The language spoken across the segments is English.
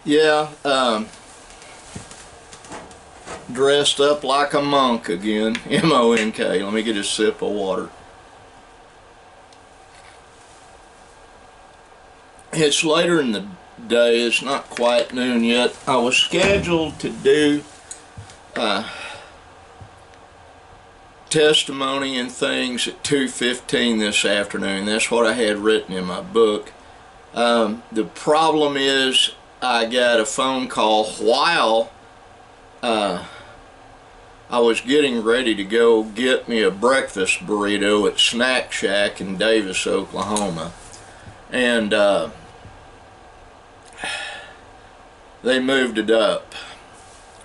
Yeah, dressed up like a monk again. M-O-N-K. Let me get a sip of water. It's later in the day. It's not quite noon yet. I was scheduled to do testimony and things at 2:15 this afternoon. That's what I had written in my book. The problem is I got a phone call while I was getting ready to go get me a breakfast burrito at Snack Shack in Davis, Oklahoma. And they moved it up.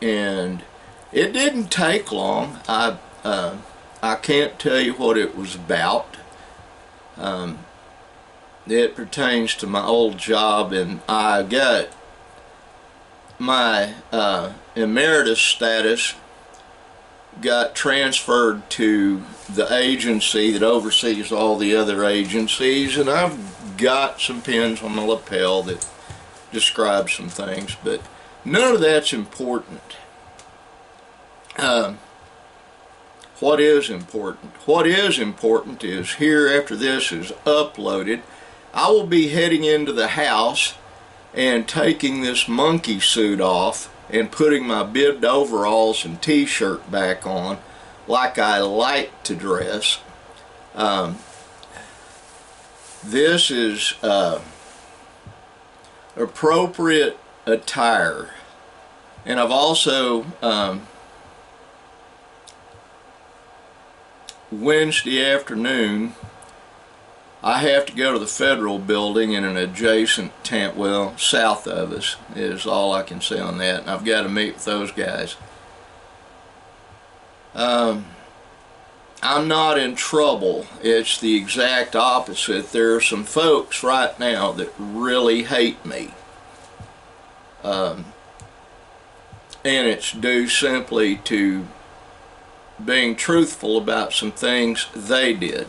And it didn't take long. I can't tell you what it was about. It pertains to my old job, and I got my emeritus status got transferred to the agency that oversees all the other agencies, and I've got some pins on my lapel that describe some things, but none of that's important. What is important? What is important is here, after this is uploaded, I will be heading into the house and taking this monkey suit off and putting my bibbed overalls and t-shirt back on like I like to dress. This is appropriate attire, and I've also Wednesday afternoon I have to go to the Federal Building in an adjacent town, well, south of us is all I can say on that, and I've got to meet with those guys. I'm not in trouble. It's the exact opposite. There are some folks right now that really hate me. And it's due simply to being truthful about some things they did.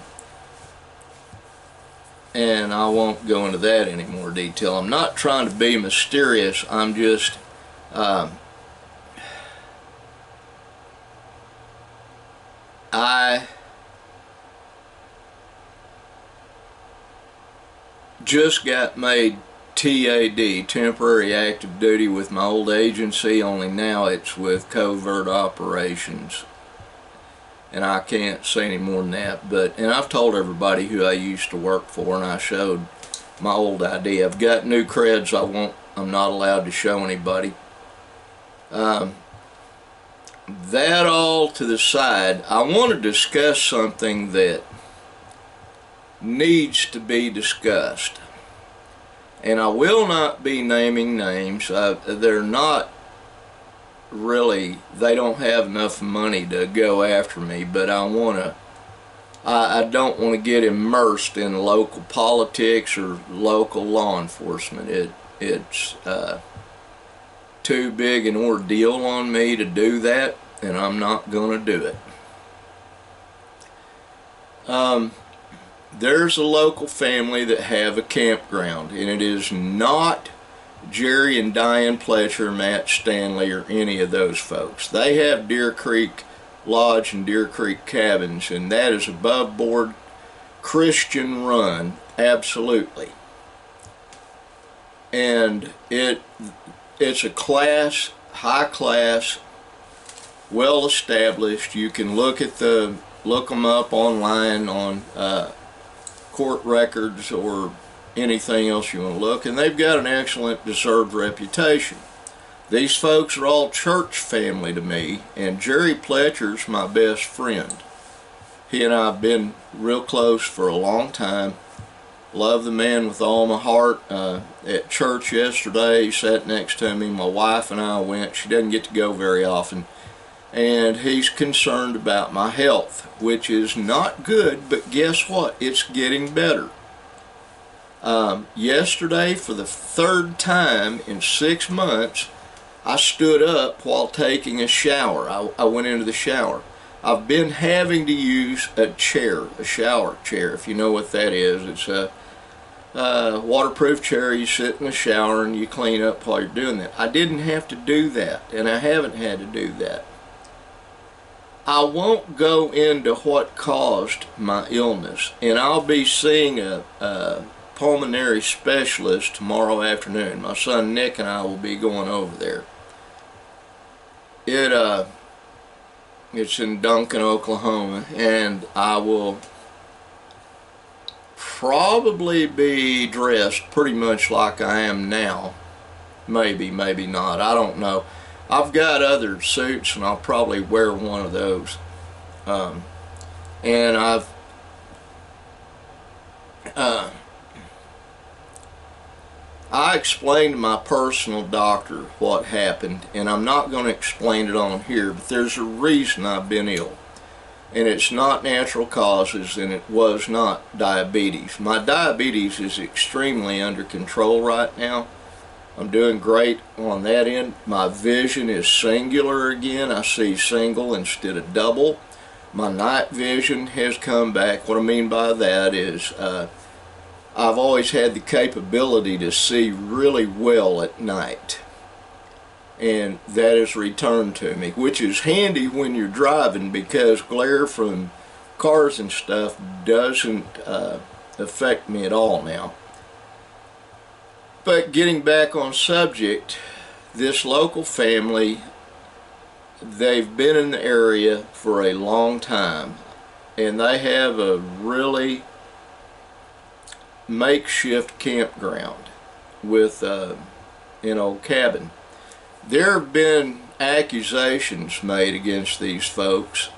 And I won't go into that any more detail. I'm not trying to be mysterious. I'm just I just got made TAD, temporary active duty, with my old agency, only now it's with covert operations. And I can't say any more than that, and I've told everybody who I used to work for, and I showed my old ID. I've got new creds I'm not allowed to show anybody. That all to the side, I want to discuss something that needs to be discussed. And I will not be naming names. They're not really, they don't have enough money to go after me, but I don't want to get immersed in local politics or local law enforcement. It's too big an ordeal on me to do that, and I'm not going to do it. There's a local family that have a campground, and it is not Jerry and Diane Pletcher, Matt Stanley, or any of those folks. They have Deer Creek Lodge and Deer Creek Cabins, and that is above board, Christian run, absolutely. And it's a class, high class, well established. You can look them up online on court records or anything else you want to look, and they've got an excellent, deserved reputation. These folks are all church family to me, and Jerry Pletcher's my best friend. He and I have been real close for a long time. Love the man with all my heart. At church yesterday, he sat next to me. My wife and I went. She doesn't get to go very often. And he's concerned about my health, which is not good, but guess what? It's getting better. Yesterday, for the third time in 6 months, I stood up while taking a shower. I went into the shower. I've been having to use a chair, a shower chair, if you know what that is. It's waterproof chair, you sit in the shower and you clean up while you're doing that. I didn't have to do that, and I haven't had to do that. I won't go into what caused my illness, and I'll be seeing a pulmonary specialist tomorrow afternoon. My son Nick and I will be going over there. It's in Duncan, Oklahoma, and I will probably be dressed pretty much like I am now. Maybe, maybe not. I don't know. I've got other suits, and I'll probably wear one of those. And I explained to my personal doctor what happened, and I'm not going to explain it on here, but there's a reason I've been ill. And it's not natural causes, and it was not diabetes. My diabetes is extremely under control right now. I'm doing great on that end. My vision is singular again. I see single instead of double. My night vision has come back. What I mean by that is I've always had the capability to see really well at night, and that has returned to me, which is handy when you're driving, because glare from cars and stuff doesn't affect me at all now. But getting back on subject, this local family, they've been in the area for a long time, and they have a really makeshift campground with an old cabin. There have been accusations made against these folks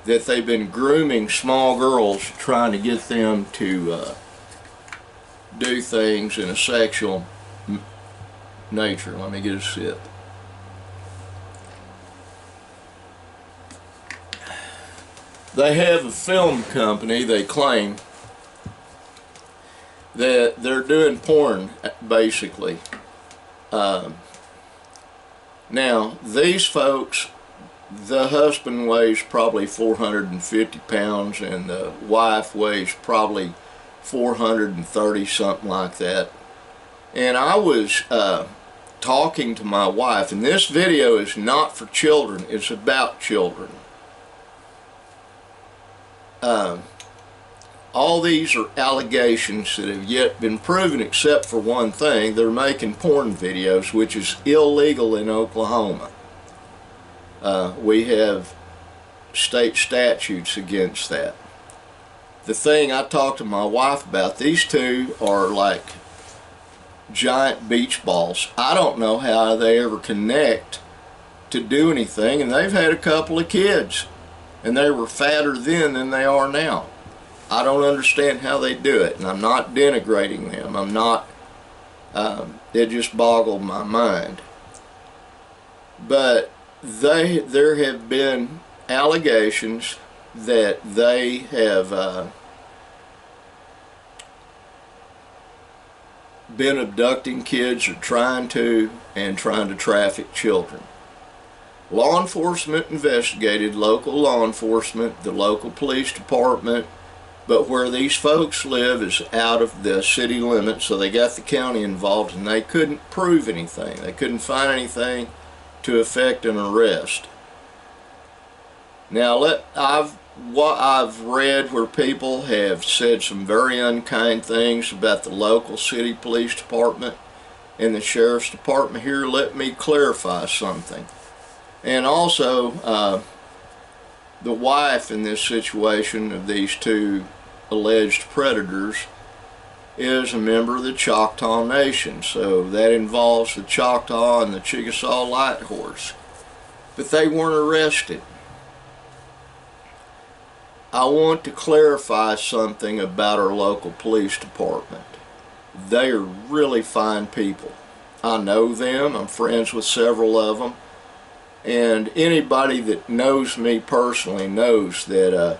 that they've been grooming small girls, trying to get them to do things in a sexual nature. Let me get a sip. They have a film company, they claim, that they're doing porn, basically. Now, these folks, the husband weighs probably 450 pounds, and the wife weighs probably 430, something like that. And I was talking to my wife, and this video is not for children, it's about children. All these are allegations that have yet been proven, except for one thing: they're making porn videos, which is illegal in Oklahoma. We have state statutes against that. The thing I talked to my wife about, these two are like giant beach balls. I don't know how they ever connect to do anything, and they've had a couple of kids, and they were fatter then than they are now. I don't understand how they do it, and I'm not denigrating them. I'm not, it just boggled my mind. But there have been allegations that they have been abducting kids, or trying to traffic children. Law enforcement investigated, local law enforcement, the local police department, but where these folks live is out of the city limits, so they got the county involved, and they couldn't prove anything. They couldn't find anything to effect an arrest. Now, what I've read where people have said some very unkind things about the local city police department and the sheriff's department here. Let me clarify something. And also, the wife in this situation of these two alleged predators is a member of the Choctaw Nation, so that involves the Choctaw and the Chickasaw Light Horse. But they weren't arrested. I want to clarify something about our local police department. They are really fine people. I know them. I'm friends with several of them. And anybody that knows me personally knows that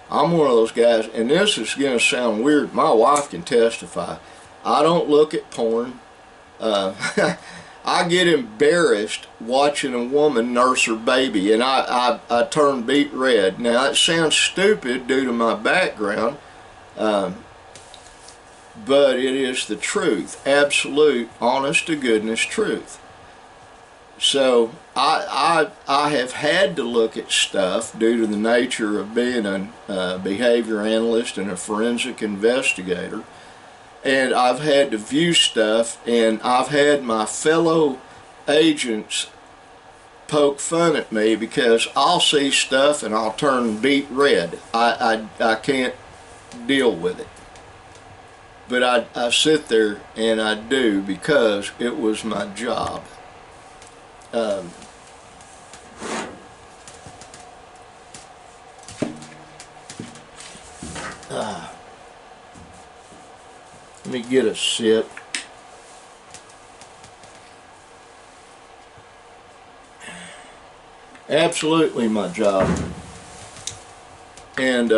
I'm one of those guys, and this is going to sound weird. My wife can testify. I don't look at porn. I get embarrassed watching a woman nurse her baby, and I turn beet red. Now, that sounds stupid due to my background, but it is the truth, absolute, honest to goodness truth. So I have had to look at stuff due to the nature of being a behavior analyst and a forensic investigator, and I've had to view stuff, and I've had my fellow agents poke fun at me because I'll see stuff and I'll turn beet red. I can't deal with it. But I sit there and I do because it was my job. Let me get a sip. Absolutely my job. And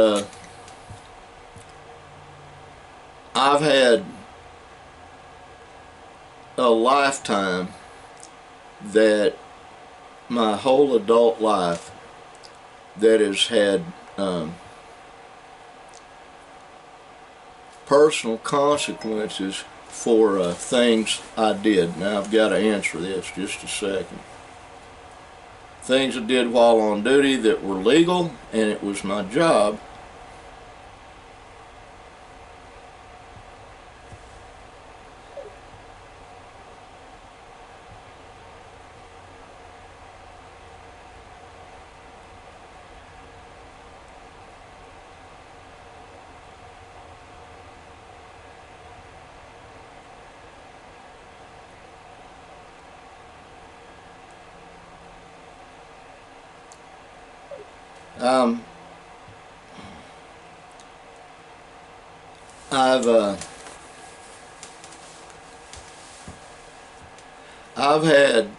I've had a lifetime that my whole adult life that has had personal consequences for things I did. Now I've got to answer this just a second. Things I did while on duty that were legal, and it was my job. I've had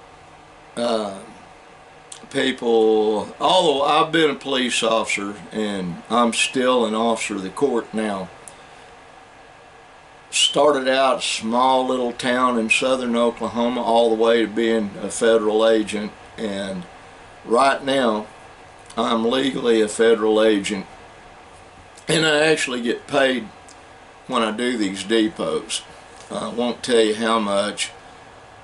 people, although I've been a police officer and I'm still an officer of the court now, started out a small little town in southern Oklahoma all the way to being a federal agent, and right now I'm legally a federal agent, and I actually get paid when I do these depots. I won't tell you how much.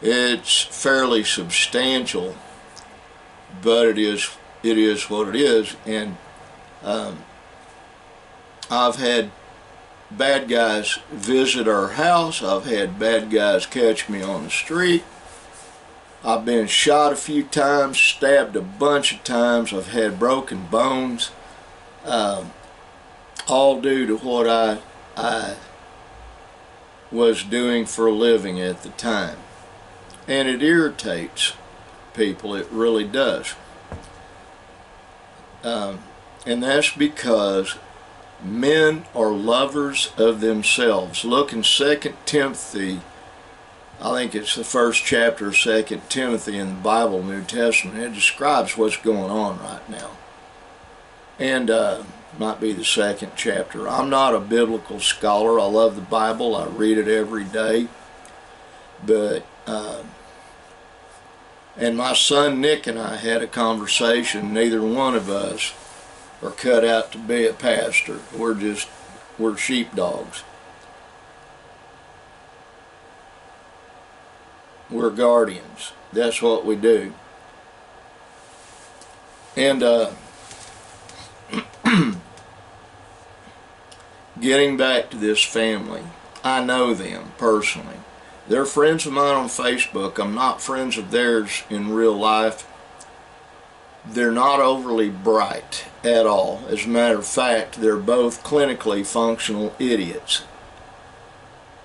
It's fairly substantial, but it is what it is. And I've had bad guys visit our house. I've had bad guys catch me on the street. I've been shot a few times, stabbed a bunch of times. I've had broken bones, all due to what I was doing for a living at the time. And it irritates people, it really does. And that's because men are lovers of themselves. Look in 2 Timothy, I think it's the first chapter of 2 Timothy in the Bible, New Testament. It describes what's going on right now. And might be the second chapter. I'm not a biblical scholar. I love the Bible. I read it every day. But and my son Nick and I had a conversation. Neither one of us are cut out to be a pastor. We're sheepdogs. We're guardians. That's what we do. And getting back to this family, I know them personally. They're friends of mine on Facebook. I'm not friends of theirs in real life. They're not overly bright at all. As a matter of fact, they're both clinically functional idiots.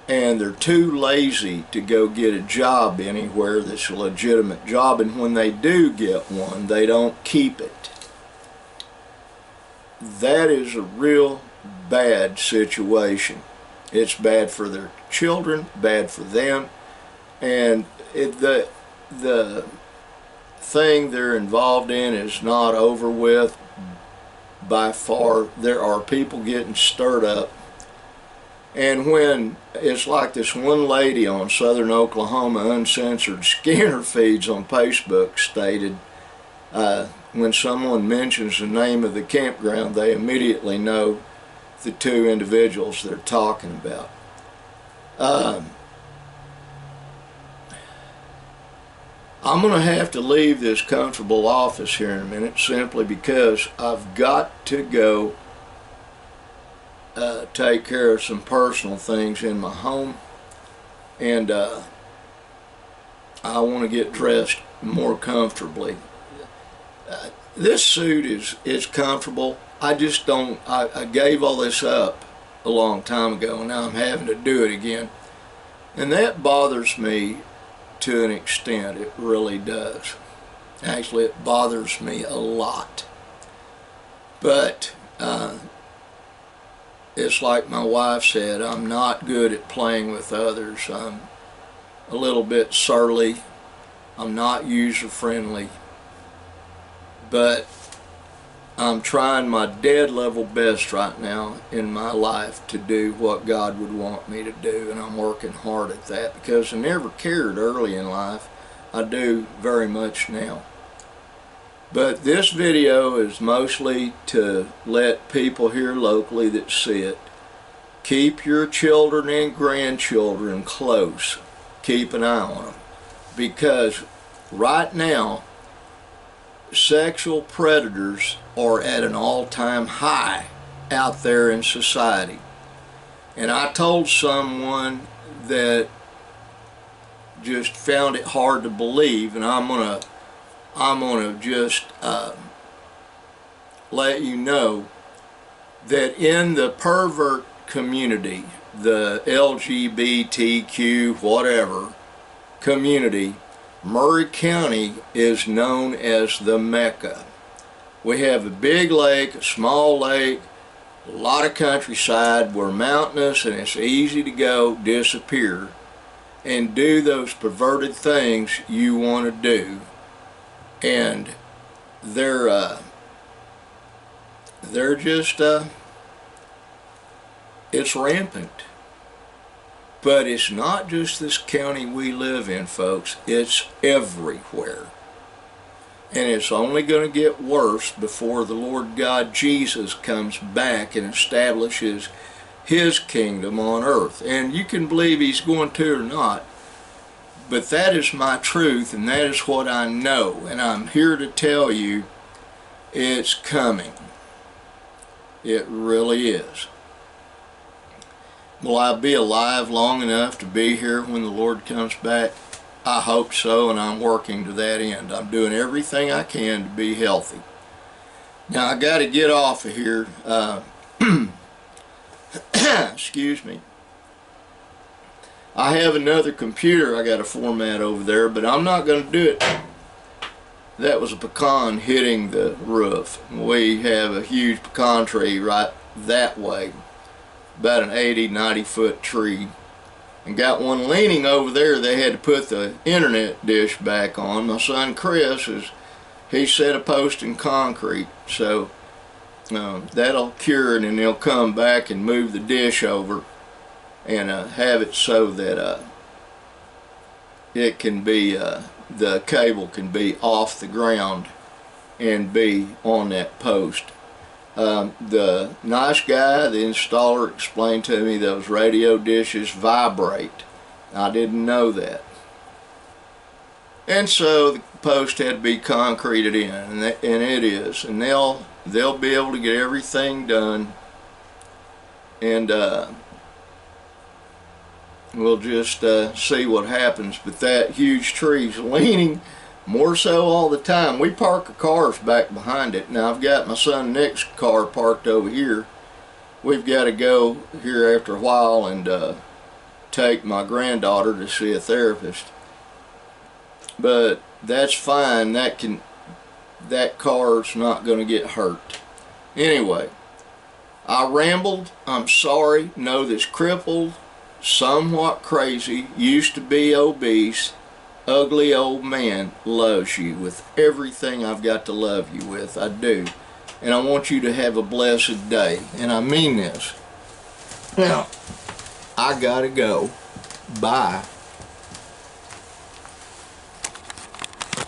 And they're too lazy to go get a job anywhere that's a legitimate job, and when they do get one, they don't keep it. That is a real bad situation. It's bad for their children, bad for them, and the thing they're involved in is not over with by far. There are people getting stirred up, and when it's like this one lady on Southern Oklahoma Uncensored Skinner feeds on Facebook stated, when someone mentions the name of the campground, they immediately know the two individuals they're talking about. I'm going to have to leave this comfortable office here in a minute simply because I've got to go take care of some personal things in my home, and I want to get dressed more comfortably. This suit is comfortable. I just don't, I gave all this up a long time ago, and now I'm having to do it again. And that bothers me to an extent. It really does. Actually, it bothers me a lot. But it's like my wife said, I'm not good at playing with others. I'm a little bit surly. I'm not user-friendly. But I'm trying my dead level best right now in my life to do what God would want me to do, and I'm working hard at that because I never cared early in life. I do very much now. But this video is mostly to let people here locally that see it keep your children and grandchildren close. Keep an eye on them, because right now sexual predators are at an all-time high out there in society. And I told someone that just found it hard to believe, and I'm gonna just let you know that in the pervert community, the LGBTQ whatever community, Maury County is known as the Mecca. We have a big lake, a small lake, a lot of countryside. We're mountainous, and it's easy to go disappear and do those perverted things you want to do. And they're just it's rampant. But it's not just this county we live in, folks. It's everywhere. And it's only going to get worse before the Lord God Jesus comes back and establishes His kingdom on earth. And you can believe He's going to or not, but that is my truth, and that is what I know. And I'm here to tell you it's coming. It really is. Will I be alive long enough to be here when the Lord comes back? I hope so, and I'm working to that end. I'm doing everything I can to be healthy. Now, I got to get off of here. Excuse me. I have another computer I got to format over there, but I'm not going to do it. That was a pecan hitting the roof. We have a huge pecan tree right that way, about an 80-90 foot tree, and got one leaning over there. They had to put the internet dish back on. My son Chris he set a post in concrete, so that'll cure it, and they'll come back and move the dish over and have it so that it can be the cable can be off the ground and be on that post. The nice guy, the installer, explained to me those radio dishes vibrate. I didn't know that. And so the post had to be concreted in, and it is. And they'll be able to get everything done, and we'll just see what happens. But that huge tree's leaning more so all the time. We park our cars back behind it. Now I've got my son Nick's car parked over here. We've got to go here after a while and take my granddaughter to see a therapist. But that's fine. That car's not going to get hurt. Anyway, I rambled. I'm sorry. Know this crippled, somewhat crazy, used to be obese, ugly old man loves you with everything I've got to love you with. I do. And I want you to have a blessed day. And I mean this. Now, I gotta go. Bye.